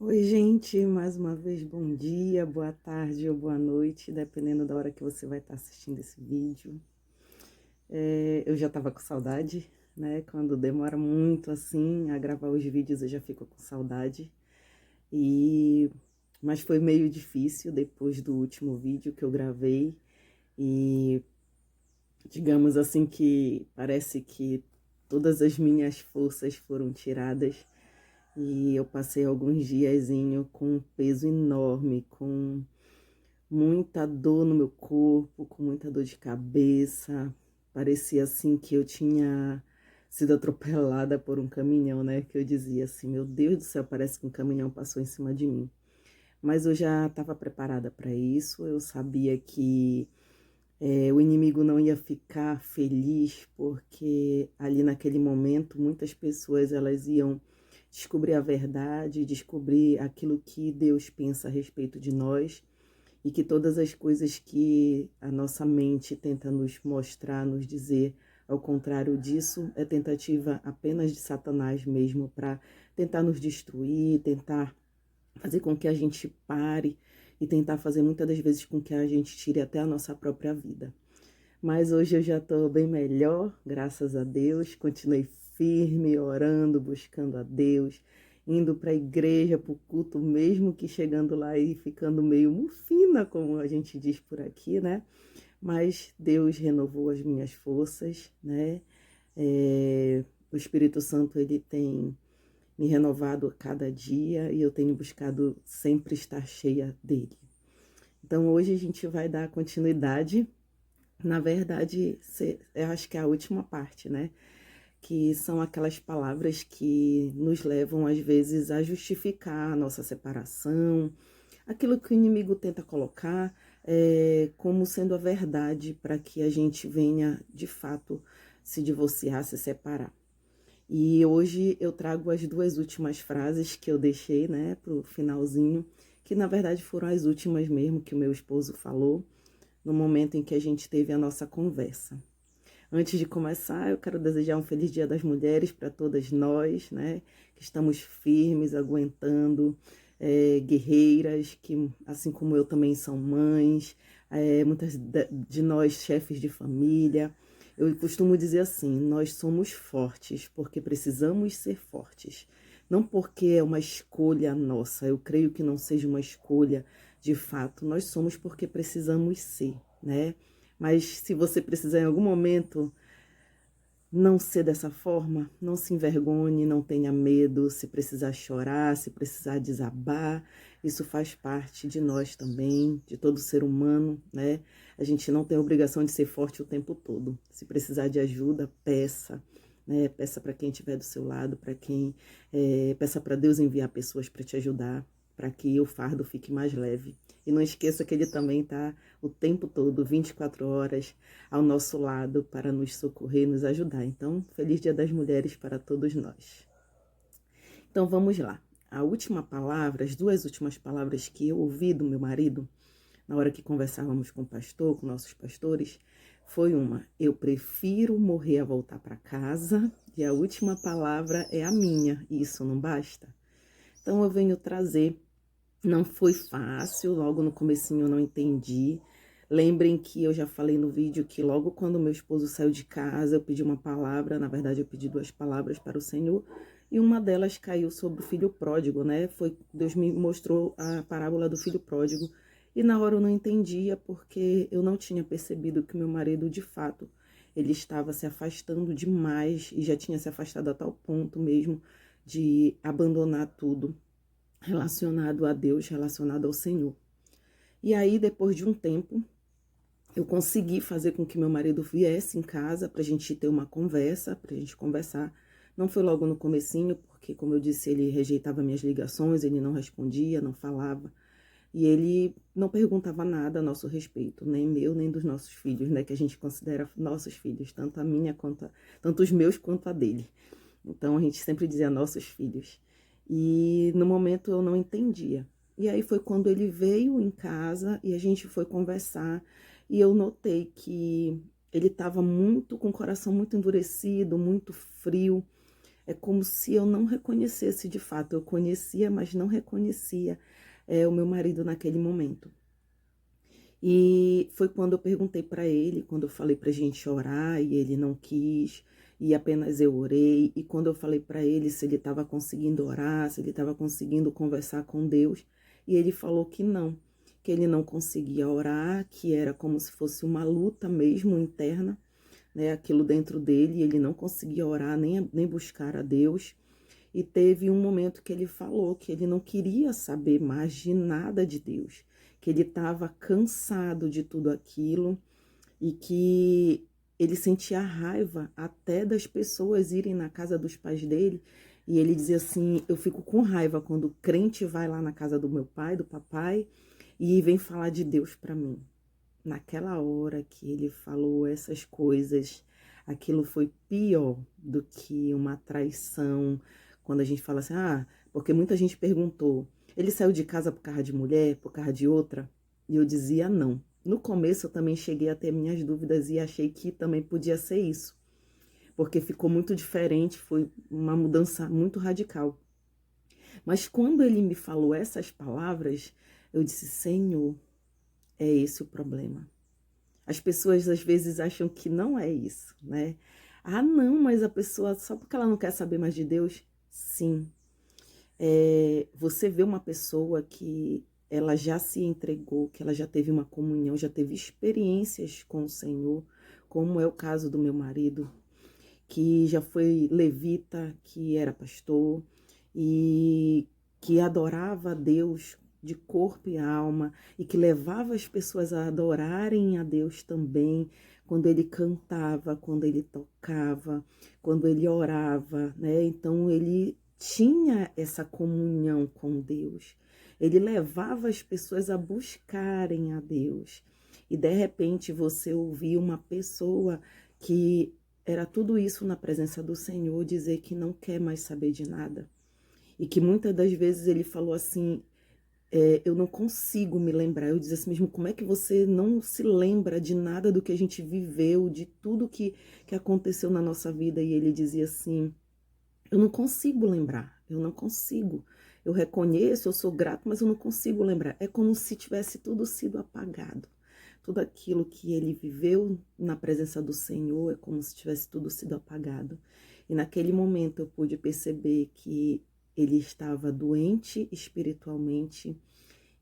Oi, gente, mais uma vez bom dia, boa tarde ou boa noite, dependendo da hora que você vai estar assistindo esse vídeo. Eu já tava com saudade, né? Quando demora muito assim a gravar os vídeos, eu já fico com saudade. E mas foi meio difícil depois do último vídeo que eu gravei e digamos assim que parece que todas as minhas forças foram tiradas. E eu passei alguns diazinho com um peso enorme, com muita dor no meu corpo, com muita dor de cabeça. Parecia assim que eu tinha sido atropelada por um caminhão, né? Que eu dizia assim, meu Deus do céu, parece que um caminhão passou em cima de mim. Mas eu já estava preparada para isso, eu sabia que o inimigo não ia ficar feliz, porque ali naquele momento muitas pessoas elas iam descobrir a verdade, descobrir aquilo que Deus pensa a respeito de nós e que todas as coisas que a nossa mente tenta nos mostrar, nos dizer, ao contrário disso, é tentativa apenas de Satanás mesmo para tentar nos destruir, tentar fazer com que a gente pare e tentar fazer muitas das vezes com que a gente tire até a nossa própria vida. Mas hoje eu já estou bem melhor, graças a Deus. Continuei firme, orando, buscando a Deus, indo para a igreja, para o culto, mesmo que chegando lá e ficando meio mufina, como a gente diz por aqui, né? Mas Deus renovou as minhas forças, né? O Espírito Santo, ele tem me renovado a cada dia e eu tenho buscado sempre estar cheia dele. Então hoje a gente vai dar continuidade. Na verdade, eu acho que é a última parte, né? Que são aquelas palavras que nos levam, às vezes, a justificar a nossa separação, aquilo que o inimigo tenta colocar como sendo a verdade para que a gente venha, de fato, se divorciar, se separar. E hoje eu trago as duas últimas frases que eu deixei, né, pro finalzinho, que na verdade foram as últimas mesmo que o meu esposo falou no momento em que a gente teve a nossa conversa. Antes de começar, eu quero desejar um feliz Dia das Mulheres para todas nós, né? Que estamos firmes, aguentando, guerreiras, que assim como eu também são mães, muitas de nós chefes de família. Eu costumo dizer assim, nós somos fortes porque precisamos ser fortes. Não porque é uma escolha nossa, eu creio que não seja uma escolha de fato. Nós somos porque precisamos ser, né? Mas se você precisar em algum momento não ser dessa forma, não se envergonhe, não tenha medo, se precisar chorar, se precisar desabar, isso faz parte de nós também, de todo ser humano, né? A gente não tem a obrigação de ser forte o tempo todo. Se precisar de ajuda, peça, né? Peça para quem estiver do seu lado, para quem peça para Deus enviar pessoas para te ajudar, para que o fardo fique mais leve. E não esqueça que ele também está o tempo todo, 24 horas, ao nosso lado para nos socorrer, nos ajudar. Então, feliz Dia das Mulheres para todos nós. Então, vamos lá. A última palavra, as duas últimas palavras que eu ouvi do meu marido, na hora que conversávamos com o pastor, com nossos pastores, foi uma: eu prefiro morrer a voltar para casa, e a última palavra é a minha, e isso não basta. Então eu venho trazer. Não foi fácil, logo no comecinho eu não entendi. Lembrem que eu já falei no vídeo que logo quando meu esposo saiu de casa, eu pedi uma palavra, na verdade eu pedi duas palavras para o Senhor, e uma delas caiu sobre o filho pródigo, né? Deus me mostrou a parábola do filho pródigo, e na hora eu não entendia porque eu não tinha percebido que meu marido, de fato, ele estava se afastando demais e já tinha se afastado a tal ponto mesmo de abandonar tudo relacionado a Deus, relacionado ao Senhor. E aí, depois de um tempo, eu consegui fazer com que meu marido viesse em casa para a gente ter uma conversa, para a gente conversar. Não foi logo no comecinho, porque, como eu disse, ele rejeitava minhas ligações, ele não respondia, não falava. E ele não perguntava nada a nosso respeito, nem meu, nem dos nossos filhos, né? Que a gente considera nossos filhos, tanto a minha quanto tanto os meus quanto a dele. Então a gente sempre dizia nossos filhos. E no momento eu não entendia. E aí foi quando ele veio em casa e a gente foi conversar e eu notei que ele estava muito com o coração muito endurecido, muito frio. É como se eu não reconhecesse de fato. Eu conhecia, mas não reconhecia o meu marido naquele momento. E foi quando eu perguntei para ele, quando eu falei pra gente orar e ele não quis, e apenas eu orei. E quando eu falei para ele se ele estava conseguindo orar, se ele estava conseguindo conversar com Deus, e ele falou que ele não conseguia orar, que era como se fosse uma luta mesmo interna, né, aquilo dentro dele, e ele não conseguia orar nem buscar a Deus. E teve um momento que ele falou que ele não queria saber mais de nada de Deus, que ele estava cansado de tudo aquilo e que ele sentia raiva até das pessoas irem na casa dos pais dele. E ele dizia assim: eu fico com raiva quando o crente vai lá na casa do meu pai, do papai, e vem falar de Deus para mim. Naquela hora que ele falou essas coisas, aquilo foi pior do que uma traição. Quando a gente fala assim, porque muita gente perguntou, ele saiu de casa por causa de mulher, por causa de outra? E eu dizia não. No começo eu também cheguei a ter minhas dúvidas e achei que também podia ser isso, porque ficou muito diferente, foi uma mudança muito radical. Mas quando ele me falou essas palavras, eu disse: Senhor, é esse o problema. As pessoas às vezes acham que não é isso, né? Não, mas a pessoa, só porque ela não quer saber mais de Deus, sim. Você vê uma pessoa que ela já se entregou, que ela já teve uma comunhão, já teve experiências com o Senhor, como é o caso do meu marido, que já foi levita, que era pastor e que adorava a Deus de corpo e alma e que levava as pessoas a adorarem a Deus também, quando ele cantava, quando ele tocava, quando ele orava, né? Então ele tinha essa comunhão com Deus. Ele levava as pessoas a buscarem a Deus. E de repente você ouvia uma pessoa que era tudo isso na presença do Senhor dizer que não quer mais saber de nada. E que muitas das vezes ele falou assim: eu não consigo me lembrar. Eu dizia assim mesmo: como é que você não se lembra de nada do que a gente viveu, de tudo que aconteceu na nossa vida? E ele dizia assim: eu não consigo lembrar, eu não consigo. Eu reconheço, eu sou grato, mas eu não consigo lembrar. É como se tivesse tudo sido apagado. Tudo aquilo que ele viveu na presença do Senhor é como se tivesse tudo sido apagado. E naquele momento eu pude perceber que ele estava doente espiritualmente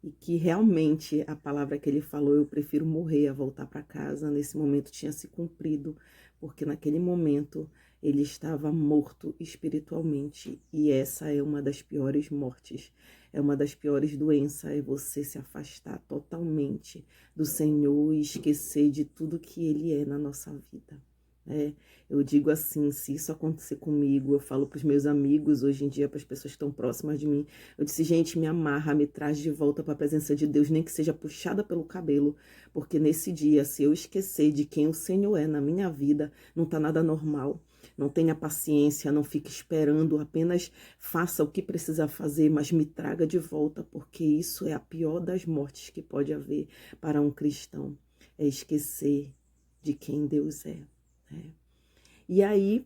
e que realmente a palavra que ele falou, eu prefiro morrer a voltar para casa, nesse momento tinha se cumprido, porque naquele momento ele estava morto espiritualmente. E essa é uma das piores mortes, é uma das piores doenças, é você se afastar totalmente do Senhor e esquecer de tudo que Ele é na nossa vida. Eu digo assim, se isso acontecer comigo, eu falo para os meus amigos hoje em dia, para as pessoas que estão próximas de mim, eu disse: gente, me amarra, me traz de volta para a presença de Deus, nem que seja puxada pelo cabelo, porque nesse dia, se eu esquecer de quem o Senhor é na minha vida, não está nada normal. Não tenha paciência, não fique esperando, apenas faça o que precisa fazer, mas me traga de volta, porque isso é a pior das mortes que pode haver para um cristão, é esquecer de quem Deus é. E aí,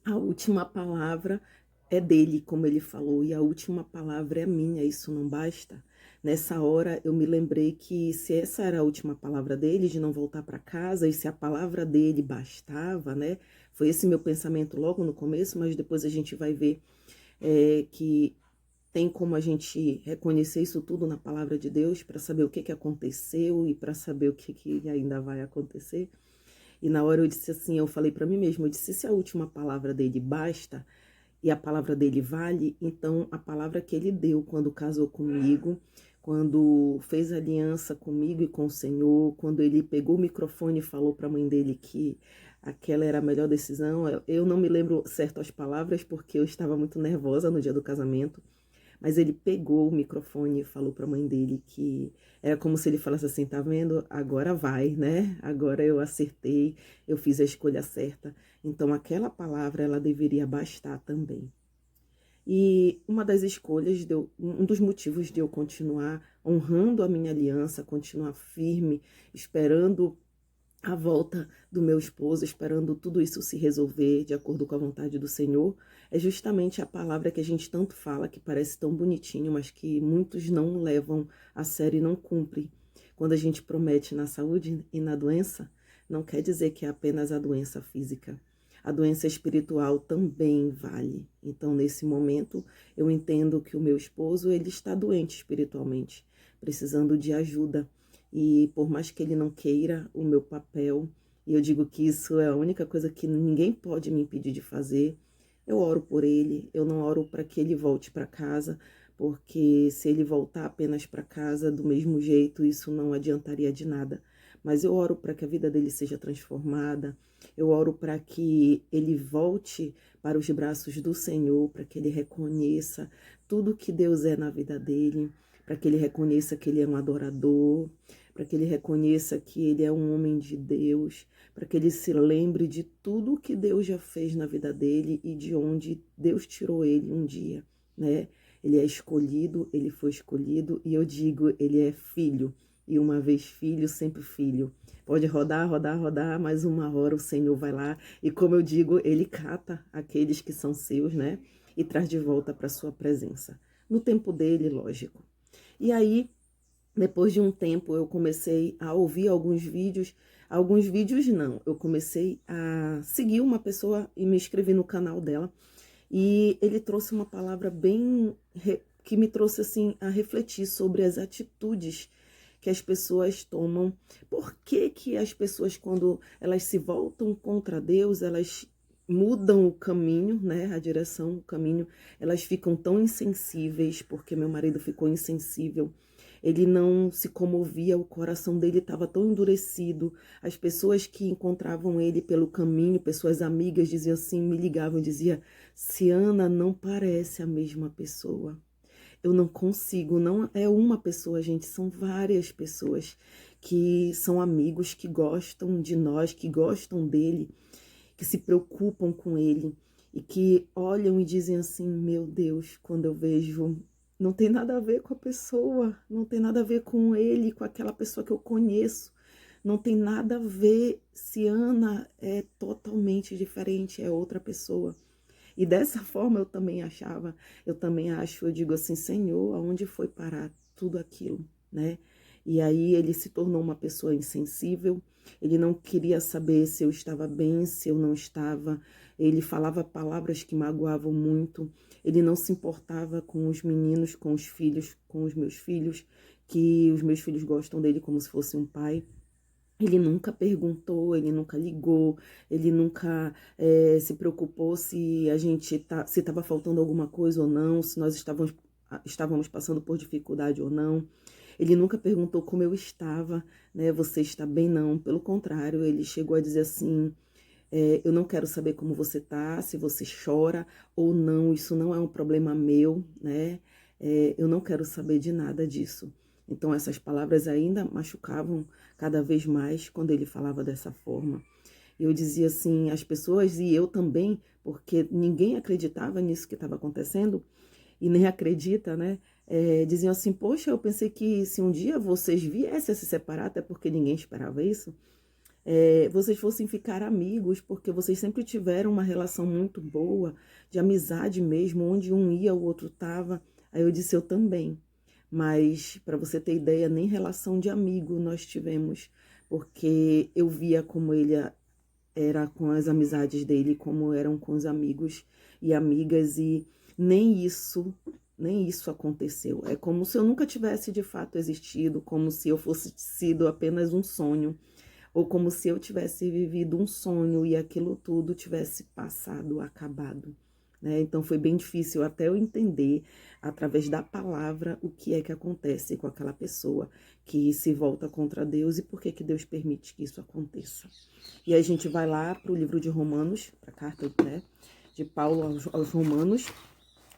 a última palavra é dele, como ele falou, e a última palavra é minha, isso não basta? Nessa hora eu me lembrei que se essa era a última palavra dele, de não voltar para casa, e se a palavra dele bastava, né? Foi esse meu pensamento logo no começo, mas depois a gente vai ver que tem como a gente reconhecer isso tudo na palavra de Deus para saber o que aconteceu e para saber o que ainda vai acontecer. E na hora eu disse assim, eu falei para mim mesma, eu disse: se a última palavra dele basta e a palavra dele vale, então a palavra que ele deu quando casou comigo, quando fez aliança comigo e com o Senhor, quando ele pegou o microfone e falou para a mãe dele que aquela era a melhor decisão, eu não me lembro certo as palavras porque eu estava muito nervosa no dia do casamento, mas ele pegou o microfone e falou para a mãe dele que era como se ele falasse assim: tá vendo? Agora vai, né? Agora eu acertei, eu fiz a escolha certa. Então aquela palavra, ela deveria bastar também. E uma das escolhas, um dos motivos de eu continuar honrando a minha aliança, continuar firme, esperando a volta do meu esposo, esperando tudo isso se resolver de acordo com a vontade do Senhor, é justamente a palavra que a gente tanto fala, que parece tão bonitinho, mas que muitos não levam a sério e não cumprem. Quando a gente promete na saúde e na doença, não quer dizer que é apenas a doença física. A doença espiritual também vale. Então, nesse momento, eu entendo que o meu esposo, ele está doente espiritualmente, precisando de ajuda. E por mais que ele não queira o meu papel, e eu digo que isso é a única coisa que ninguém pode me impedir de fazer, eu oro por ele, eu não oro para que ele volte para casa, porque se ele voltar apenas para casa do mesmo jeito, isso não adiantaria de nada. Mas eu oro para que a vida dele seja transformada, eu oro para que ele volte para os braços do Senhor, para que ele reconheça tudo que Deus é na vida dele, para que ele reconheça que ele é um adorador, para que ele reconheça que ele é um homem de Deus, para que ele se lembre de tudo que Deus já fez na vida dele e de onde Deus tirou ele um dia, né? Ele é escolhido, ele foi escolhido, e eu digo, ele é filho, e uma vez filho, sempre filho. Pode rodar, rodar, rodar, mas uma hora o Senhor vai lá, e como eu digo, ele cata aqueles que são seus, né? E traz de volta para sua presença. No tempo dele, lógico. E aí, depois de um tempo, eu comecei a ouvir alguns vídeos não, eu comecei a seguir uma pessoa e me inscrevi no canal dela, e ele trouxe uma palavra que me trouxe assim a refletir sobre as atitudes que as pessoas tomam. Por que que as pessoas, quando elas se voltam contra Deus, elas mudam o caminho, né, a direção, o caminho, elas ficam tão insensíveis, porque meu marido ficou insensível. Ele não se comovia, o coração dele estava tão endurecido. As pessoas que encontravam ele pelo caminho, pessoas amigas, diziam assim, me ligavam e diziam, Ciana, não parece a mesma pessoa. Eu não consigo, não é uma pessoa, gente, são várias pessoas que são amigos, que gostam de nós, que gostam dele, que se preocupam com ele e que olham e dizem assim, meu Deus, quando eu vejo, não tem nada a ver com a pessoa, não tem nada a ver com ele, com aquela pessoa que eu conheço, não tem nada a ver, Ciana é totalmente diferente, é outra pessoa. E dessa forma eu também achava, eu também acho, eu digo assim, Senhor, aonde foi parar tudo aquilo, né? E aí ele se tornou uma pessoa insensível, ele não queria saber se eu estava bem, se eu não estava, ele falava palavras que magoavam muito, ele não se importava com os meninos, com os filhos, com os meus filhos, que os meus filhos gostam dele como se fosse um pai. Ele nunca perguntou, ele nunca ligou, ele nunca se preocupou se a gente se estava faltando alguma coisa ou não, se nós estávamos passando por dificuldade ou não. Ele nunca perguntou como eu estava, né? Você está bem? Não. Pelo contrário, ele chegou a dizer assim, eu não quero saber como você está, se você chora ou não, isso não é um problema meu, né? Eu não quero saber de nada disso. Então essas palavras ainda machucavam cada vez mais quando ele falava dessa forma. Eu dizia assim, as pessoas, e eu também, porque ninguém acreditava nisso que estava acontecendo, e nem acredita, né? Diziam assim, poxa, eu pensei que se um dia vocês viessem a se separar, até porque ninguém esperava isso, vocês fossem ficar amigos, porque vocês sempre tiveram uma relação muito boa, de amizade mesmo, onde um ia, o outro estava. Aí eu disse, eu também. Mas, para você ter ideia, nem relação de amigo nós tivemos, porque eu via como ele era com as amizades dele, como eram com os amigos e amigas, e nem isso aconteceu. É como se eu nunca tivesse de fato existido, como se eu fosse sido apenas um sonho, ou como se eu tivesse vivido um sonho e aquilo tudo tivesse passado, acabado, né? Então foi bem difícil até eu entender, através da palavra, o que é que acontece com aquela pessoa que se volta contra Deus e por que que Deus permite que isso aconteça. E aí a gente vai lá para o livro de Romanos, para a carta, né, de Paulo aos Romanos,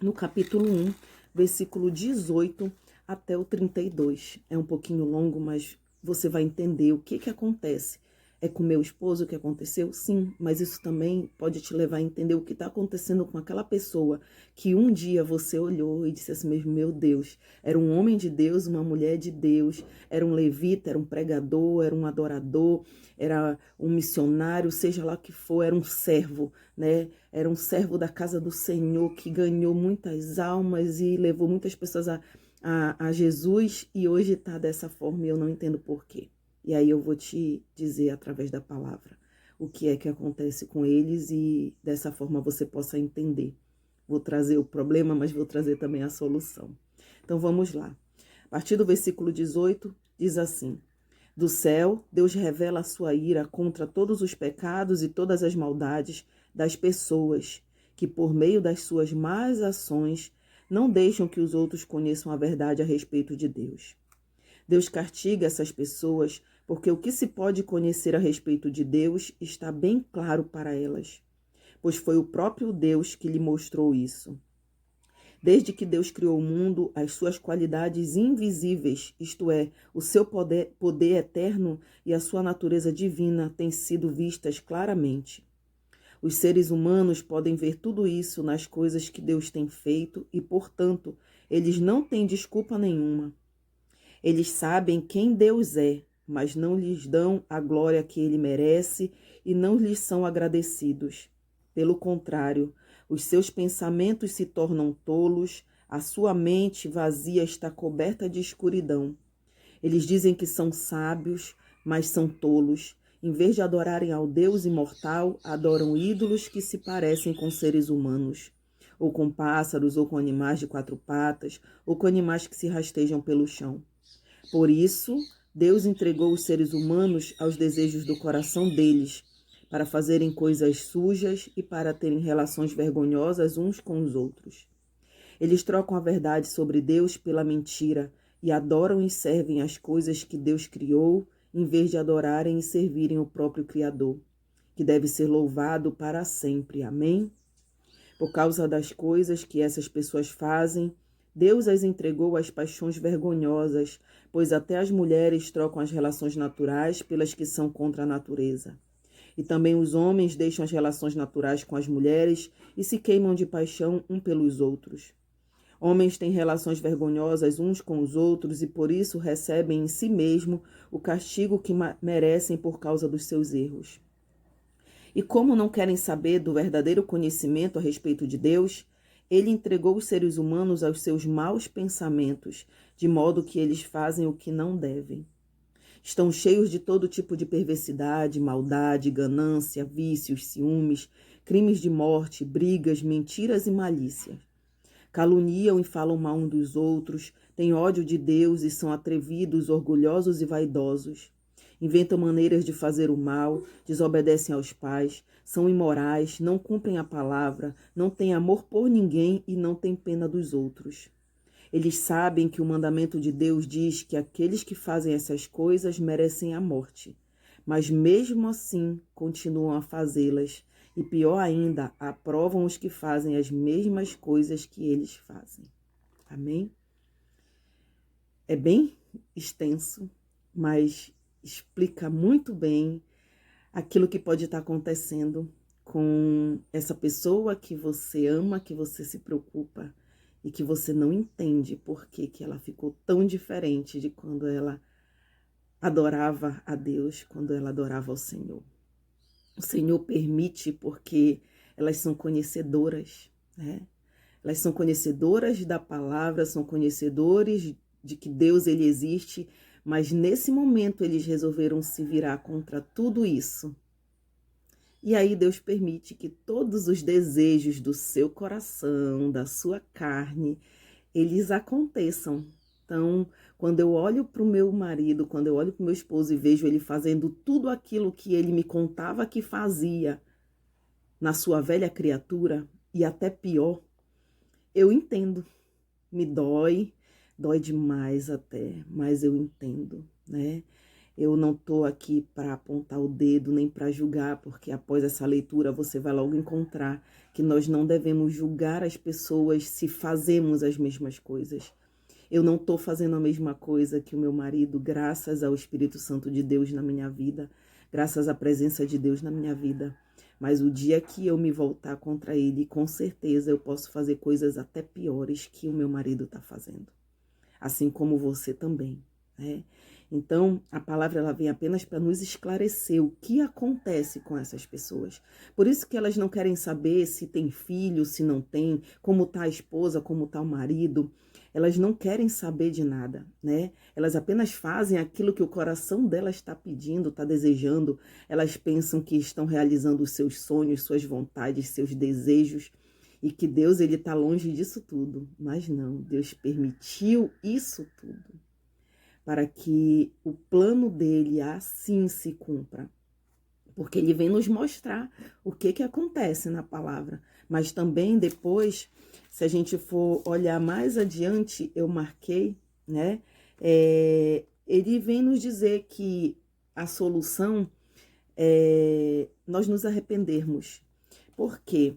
no capítulo 1, versículo 18 até o 32. É um pouquinho longo, mas você vai entender o que que acontece É com meu esposo que aconteceu? Sim, mas isso também pode te levar a entender o que está acontecendo com aquela pessoa que um dia você olhou e disse assim mesmo, meu Deus, era um homem de Deus, uma mulher de Deus, era um levita, era um pregador, era um adorador, era um missionário, seja lá o que for, era um servo, né? Era um servo da casa do Senhor que ganhou muitas almas e levou muitas pessoas a Jesus e hoje está dessa forma e eu não entendo por quê. E aí eu vou te dizer através da palavra o que é que acontece com eles e dessa forma você possa entender. Vou trazer o problema, mas vou trazer também a solução. Então vamos lá. A partir do versículo 18 diz assim: do céu, Deus revela a sua ira contra todos os pecados e todas as maldades das pessoas que por meio das suas más ações não deixam que os outros conheçam a verdade a respeito de Deus. Deus castiga essas pessoas porque o que se pode conhecer a respeito de Deus está bem claro para elas, pois foi o próprio Deus que lhe mostrou isso. Desde que Deus criou o mundo, as suas qualidades invisíveis, isto é, o seu poder eterno e a sua natureza divina têm sido vistas claramente. Os seres humanos podem ver tudo isso nas coisas que Deus tem feito e, portanto, eles não têm desculpa nenhuma. Eles sabem quem Deus é, mas não lhes dão a glória que ele merece e não lhes são agradecidos. Pelo contrário, os seus pensamentos se tornam tolos, a sua mente vazia está coberta de escuridão. Eles dizem que são sábios, mas são tolos. Em vez de adorarem ao Deus imortal, adoram ídolos que se parecem com seres humanos, ou com pássaros, ou com animais de quatro patas, ou com animais que se rastejam pelo chão. Por isso, Deus entregou os seres humanos aos desejos do coração deles, para fazerem coisas sujas e para terem relações vergonhosas uns com os outros. Eles trocam a verdade sobre Deus pela mentira e adoram e servem as coisas que Deus criou, em vez de adorarem e servirem o próprio Criador, que deve ser louvado para sempre. Amém? Por causa das coisas que essas pessoas fazem, Deus as entregou às paixões vergonhosas, pois até as mulheres trocam as relações naturais pelas que são contra a natureza. E também os homens deixam as relações naturais com as mulheres e se queimam de paixão um pelos outros. Homens têm relações vergonhosas uns com os outros e por isso recebem em si mesmo o castigo que merecem por causa dos seus erros. E como não querem saber do verdadeiro conhecimento a respeito de Deus, ele entregou os seres humanos aos seus maus pensamentos, de modo que eles fazem o que não devem. Estão cheios de todo tipo de perversidade, maldade, ganância, vícios, ciúmes, crimes de morte, brigas, mentiras e malícia. Caluniam e falam mal uns dos outros, têm ódio de Deus e são atrevidos, orgulhosos e vaidosos. Inventam maneiras de fazer o mal, desobedecem aos pais, são imorais, não cumprem a palavra, não têm amor por ninguém e não têm pena dos outros. Eles sabem que o mandamento de Deus diz que aqueles que fazem essas coisas merecem a morte, mas mesmo assim continuam a fazê-las e, pior ainda, aprovam os que fazem as mesmas coisas que eles fazem. Amém? É bem extenso, mas explica muito bem aquilo que pode estar acontecendo com essa pessoa que você ama, que você se preocupa e que você não entende por que ela ficou tão diferente de quando ela adorava a Deus, quando ela adorava ao Senhor. O Senhor permite porque elas são conhecedoras, né? Elas são conhecedoras da palavra, são conhecedores de que Deus ele existe, mas nesse momento eles resolveram se virar contra tudo isso. E aí Deus permite que todos os desejos do seu coração, da sua carne, eles aconteçam. Então, quando eu olho para o meu marido, quando eu olho para o meu esposo e vejo ele fazendo tudo aquilo que ele me contava que fazia na sua velha criatura, e até pior, eu entendo. Me dói demais até, mas eu entendo, né? Eu não estou aqui para apontar o dedo nem para julgar, porque após essa leitura você vai logo encontrar que nós não devemos julgar as pessoas se fazemos as mesmas coisas. Eu não estou fazendo a mesma coisa que o meu marido, graças ao Espírito Santo de Deus na minha vida, graças à presença de Deus na minha vida. Mas o dia que eu me voltar contra ele, com certeza eu posso fazer coisas até piores que o meu marido está fazendo. Assim como você também, né? Então, a palavra ela vem apenas para nos esclarecer o que acontece com essas pessoas. Por isso que elas não querem saber se tem filho, se não tem, como está a esposa, como está o marido. Elas não querem saber de nada, né? Elas apenas fazem aquilo que o coração delas está pedindo, está desejando. Elas pensam que estão realizando os seus sonhos, suas vontades, seus desejos. E que Deus ele está longe disso tudo. Mas não, Deus permitiu isso tudo para que o plano dele assim se cumpra. Porque ele vem nos mostrar o que acontece na palavra. Mas também depois, se a gente for olhar mais adiante, eu marquei, né? Ele vem nos dizer que a solução é nós nos arrependermos. Por quê?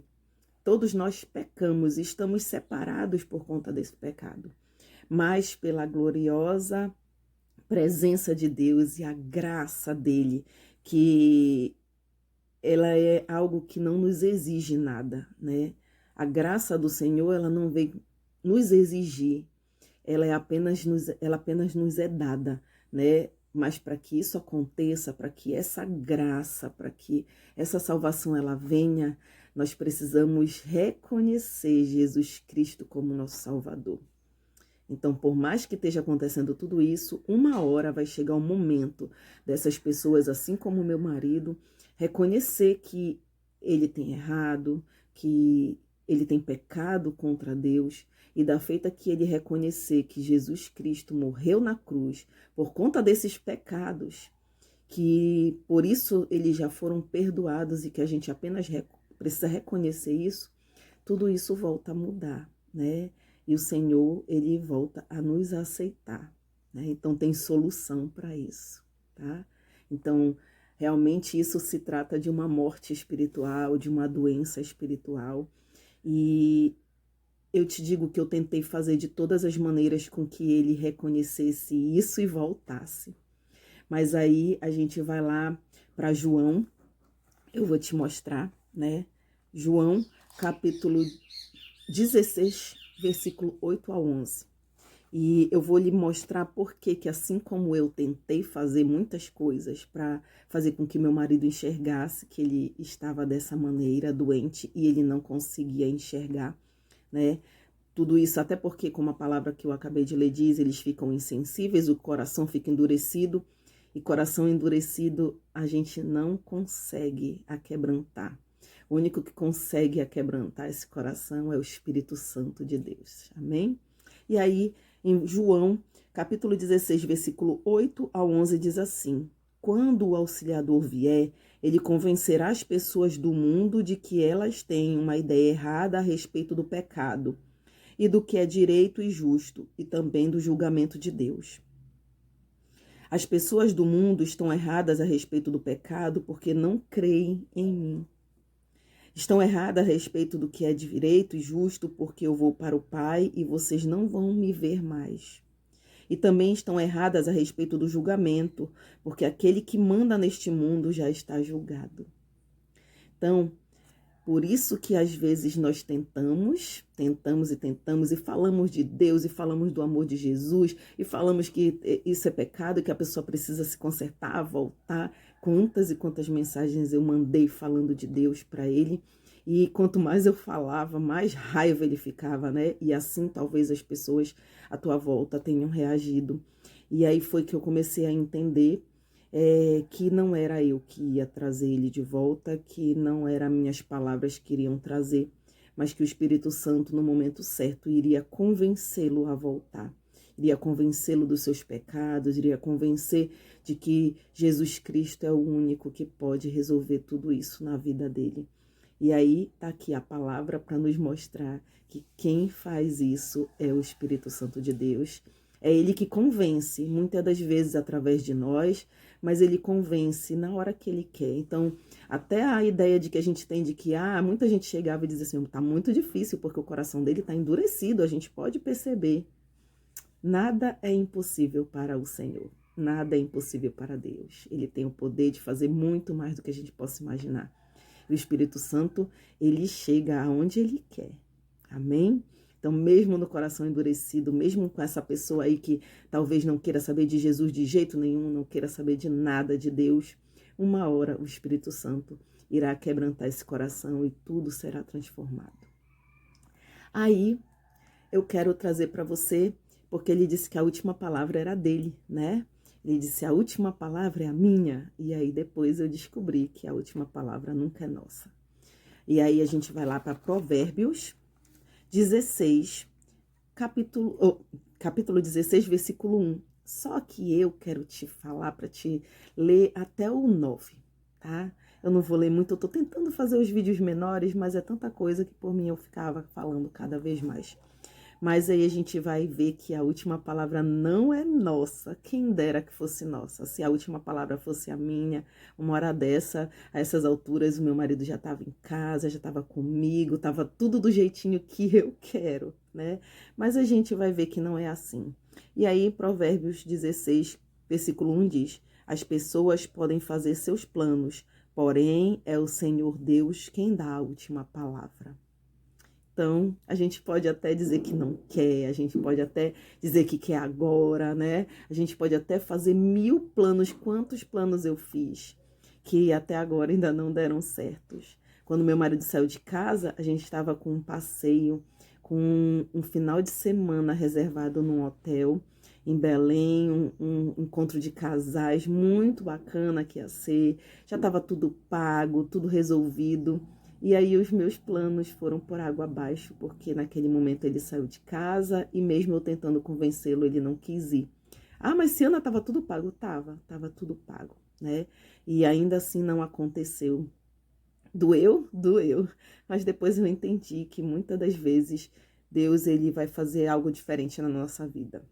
Todos nós pecamos e estamos separados por conta desse pecado. Mas pela gloriosa presença de Deus e a graça dele, que ela é algo que não nos exige nada, né? A graça do Senhor, ela não vem nos exigir, ela apenas nos é dada, né? Mas para que isso aconteça, para que essa graça, para que essa salvação ela venha, nós precisamos reconhecer Jesus Cristo como nosso Salvador. Então, por mais que esteja acontecendo tudo isso, uma hora vai chegar o momento dessas pessoas, assim como o meu marido, reconhecer que ele tem errado, que ele tem pecado contra Deus, e da feita que ele reconhecer que Jesus Cristo morreu na cruz por conta desses pecados, que por isso eles já foram perdoados e que a gente apenas precisa reconhecer isso, tudo isso volta a mudar, né? E o Senhor, ele volta a nos aceitar, né? Então tem solução para isso, tá? Então, realmente isso se trata de uma morte espiritual, de uma doença espiritual. E eu te digo que eu tentei fazer de todas as maneiras com que ele reconhecesse isso e voltasse. Mas aí a gente vai lá para João, eu vou te mostrar, né? João, capítulo 16, versículo 8 a 11. E eu vou lhe mostrar por que assim como eu tentei fazer muitas coisas para fazer com que meu marido enxergasse que ele estava dessa maneira, doente, e ele não conseguia enxergar, né? Tudo isso até porque, como a palavra que eu acabei de ler diz, eles ficam insensíveis, o coração fica endurecido, e coração endurecido a gente não consegue aquebrantar. O único que consegue aquebrantar esse coração é o Espírito Santo de Deus. Amém? E aí, em João, capítulo 16, versículo 8 a 11, diz assim: quando o auxiliador vier, ele convencerá as pessoas do mundo de que elas têm uma ideia errada a respeito do pecado e do que é direito e justo, e também do julgamento de Deus. As pessoas do mundo estão erradas a respeito do pecado porque não creem em mim. Estão erradas a respeito do que é direito e justo porque eu vou para o Pai e vocês não vão me ver mais. E também estão erradas a respeito do julgamento, porque aquele que manda neste mundo já está julgado. Então, por isso que às vezes nós tentamos e falamos de Deus e falamos do amor de Jesus e falamos que isso é pecado, que a pessoa precisa se consertar, voltar. Quantas e quantas mensagens eu mandei falando de Deus para ele. E quanto mais eu falava, mais raiva ele ficava, né? E assim talvez as pessoas à tua volta tenham reagido. E aí foi que eu comecei a entender que não era eu que ia trazer ele de volta, que não eram minhas palavras que iriam trazer, mas que o Espírito Santo, no momento certo, iria convencê-lo a voltar. Iria convencê-lo dos seus pecados, iria convencer de que Jesus Cristo é o único que pode resolver tudo isso na vida dele. E aí tá aqui a palavra para nos mostrar que quem faz isso é o Espírito Santo de Deus. É ele que convence, muitas das vezes através de nós, mas ele convence na hora que ele quer. Então, até a ideia de que a gente tem de que muita gente chegava e dizia assim, tá muito difícil porque o coração dele tá endurecido, a gente pode perceber. Nada é impossível para o Senhor. Nada é impossível para Deus. Ele tem o poder de fazer muito mais do que a gente possa imaginar. O Espírito Santo, ele chega aonde ele quer. Amém? Então, mesmo no coração endurecido, mesmo com essa pessoa aí que talvez não queira saber de Jesus de jeito nenhum, não queira saber de nada de Deus, uma hora o Espírito Santo irá quebrantar esse coração e tudo será transformado. Aí, eu quero trazer para você, porque ele disse que a última palavra era dele, né? Ele disse, a última palavra é a minha. E aí depois eu descobri que a última palavra nunca é nossa. E aí a gente vai lá para Provérbios 16, capítulo 16, versículo 1. Só que eu quero te falar para te ler até o 9, tá? Eu não vou ler muito, eu tô tentando fazer os vídeos menores, mas é tanta coisa que por mim eu ficava falando cada vez mais. Mas aí a gente vai ver que a última palavra não é nossa. Quem dera que fosse nossa. Se a última palavra fosse a minha, uma hora dessa, a essas alturas, o meu marido já estava em casa, já estava comigo, estava tudo do jeitinho que eu quero, né? Mas a gente vai ver que não é assim. E aí, Provérbios 16, versículo 1 diz: as pessoas podem fazer seus planos, porém é o Senhor Deus quem dá a última palavra. Então, a gente pode até dizer que não quer, a gente pode até dizer que quer agora, né? A gente pode até fazer 1000 planos, quantos planos eu fiz, que até agora ainda não deram certos. Quando meu marido saiu de casa, a gente estava com um passeio, com um final de semana reservado num hotel em Belém, um encontro de casais muito bacana que ia ser. Já estava tudo pago, tudo resolvido. E aí os meus planos foram por água abaixo, porque naquele momento ele saiu de casa e mesmo eu tentando convencê-lo, ele não quis ir. Ah, mas Ciana, estava tudo pago? Tava tudo pago, né? E ainda assim não aconteceu. Doeu? Doeu. Mas depois eu entendi que muitas das vezes Deus ele vai fazer algo diferente na nossa vida.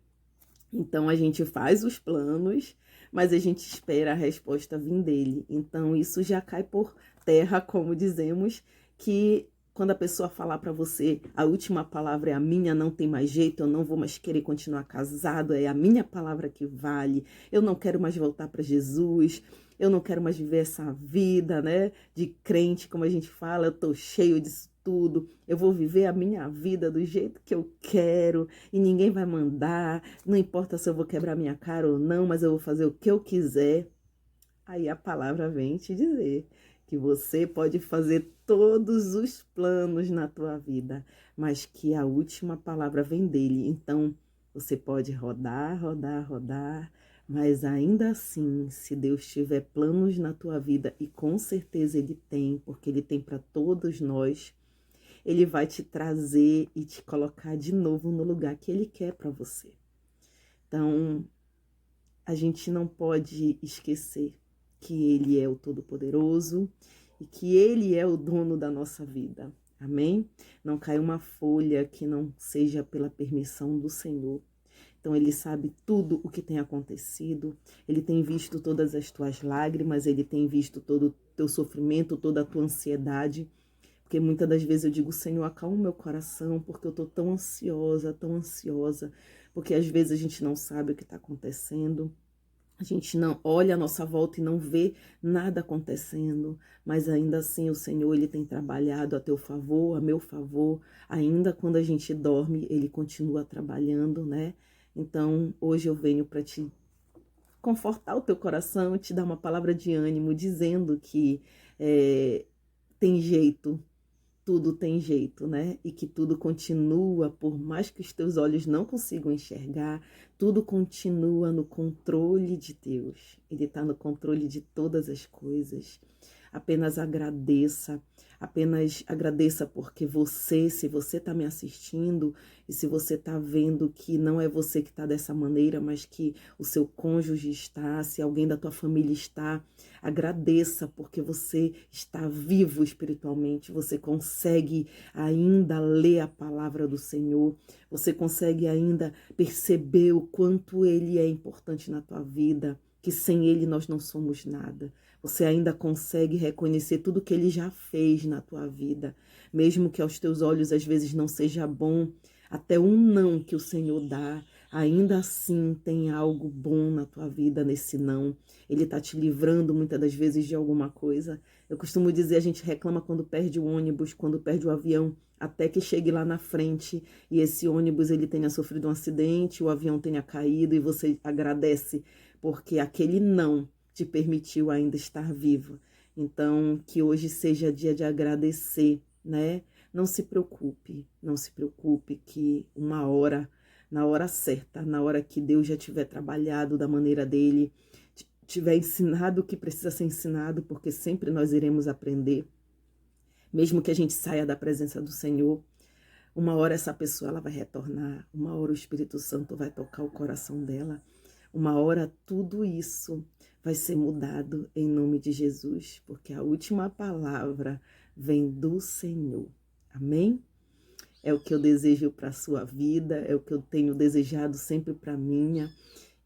Então a gente faz os planos, mas a gente espera a resposta vir dele. Então isso já cai por terra, como dizemos, que quando a pessoa falar para você, a última palavra é a minha, não tem mais jeito, eu não vou mais querer continuar casado, é a minha palavra que vale, eu não quero mais voltar para Jesus, eu não quero mais viver essa vida, né, de crente, como a gente fala, eu tô cheio disso tudo, eu vou viver a minha vida do jeito que eu quero e ninguém vai mandar, não importa se eu vou quebrar minha cara ou não, mas eu vou fazer o que eu quiser. Aí a palavra vem te dizer que você pode fazer todos os planos na tua vida, mas que a última palavra vem dele. Então, você pode rodar, rodar, rodar, mas ainda assim, se Deus tiver planos na tua vida, e com certeza Ele tem, porque Ele tem para todos nós, Ele vai te trazer e te colocar de novo no lugar que Ele quer para você. Então, a gente não pode esquecer que Ele é o Todo-Poderoso e que Ele é o dono da nossa vida. Amém? Não cai uma folha que não seja pela permissão do Senhor. Então, Ele sabe tudo o que tem acontecido, Ele tem visto todas as tuas lágrimas, Ele tem visto todo o teu sofrimento, toda a tua ansiedade. Porque muitas das vezes eu digo, Senhor, acalma o meu coração, porque eu estou tão ansiosa, porque às vezes a gente não sabe o que está acontecendo. A gente não olha a nossa volta e não vê nada acontecendo, mas ainda assim o Senhor ele tem trabalhado a teu favor, a meu favor. Ainda quando a gente dorme, ele continua trabalhando, né? Então, hoje eu venho para te confortar o teu coração, te dar uma palavra de ânimo, dizendo que tem jeito, tudo tem jeito, né? E que tudo continua, por mais que os teus olhos não consigam enxergar, tudo continua no controle de Deus. Ele está no controle de todas as coisas. Apenas agradeça porque você, se você está me assistindo e se você está vendo que não é você que está dessa maneira, mas que o seu cônjuge está, se alguém da tua família está, agradeça porque você está vivo espiritualmente, você consegue ainda ler a palavra do Senhor, você consegue ainda perceber o quanto Ele é importante na tua vida, que sem Ele nós não somos nada. Você ainda consegue reconhecer tudo que Ele já fez na tua vida, mesmo que aos teus olhos às vezes não seja bom, até um não que o Senhor dá, ainda assim tem algo bom na tua vida nesse não. Ele tá te livrando muitas das vezes de alguma coisa. Eu costumo dizer, a gente reclama quando perde o ônibus, quando perde o avião, até que chegue lá na frente e esse ônibus ele tenha sofrido um acidente, o avião tenha caído e você agradece, porque aquele não te permitiu ainda estar vivo. Então, que hoje seja dia de agradecer, né? Não se preocupe, não se preocupe que uma hora, na hora certa, na hora que Deus já tiver trabalhado da maneira dele, tiver ensinado o que precisa ser ensinado, porque sempre nós iremos aprender, mesmo que a gente saia da presença do Senhor, uma hora essa pessoa ela vai retornar, uma hora o Espírito Santo vai tocar o coração dela, uma hora tudo isso vai ser mudado em nome de Jesus, porque a última palavra vem do Senhor. Amém? É o que eu desejo para a sua vida, é o que eu tenho desejado sempre para a minha,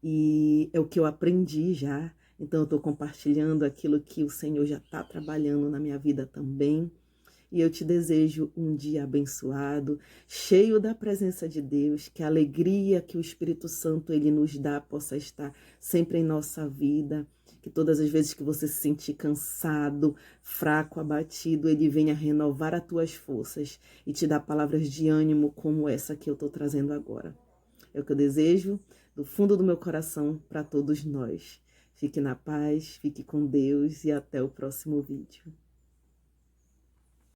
e é o que eu aprendi já. Então eu estou compartilhando aquilo que o Senhor já está trabalhando na minha vida também. E eu te desejo um dia abençoado, cheio da presença de Deus, que a alegria que o Espírito Santo ele nos dá possa estar sempre em nossa vida, que todas as vezes que você se sentir cansado, fraco, abatido, ele venha renovar as tuas forças e te dar palavras de ânimo como essa que eu estou trazendo agora. É o que eu desejo do fundo do meu coração para todos nós. Fique na paz, fique com Deus e até o próximo vídeo.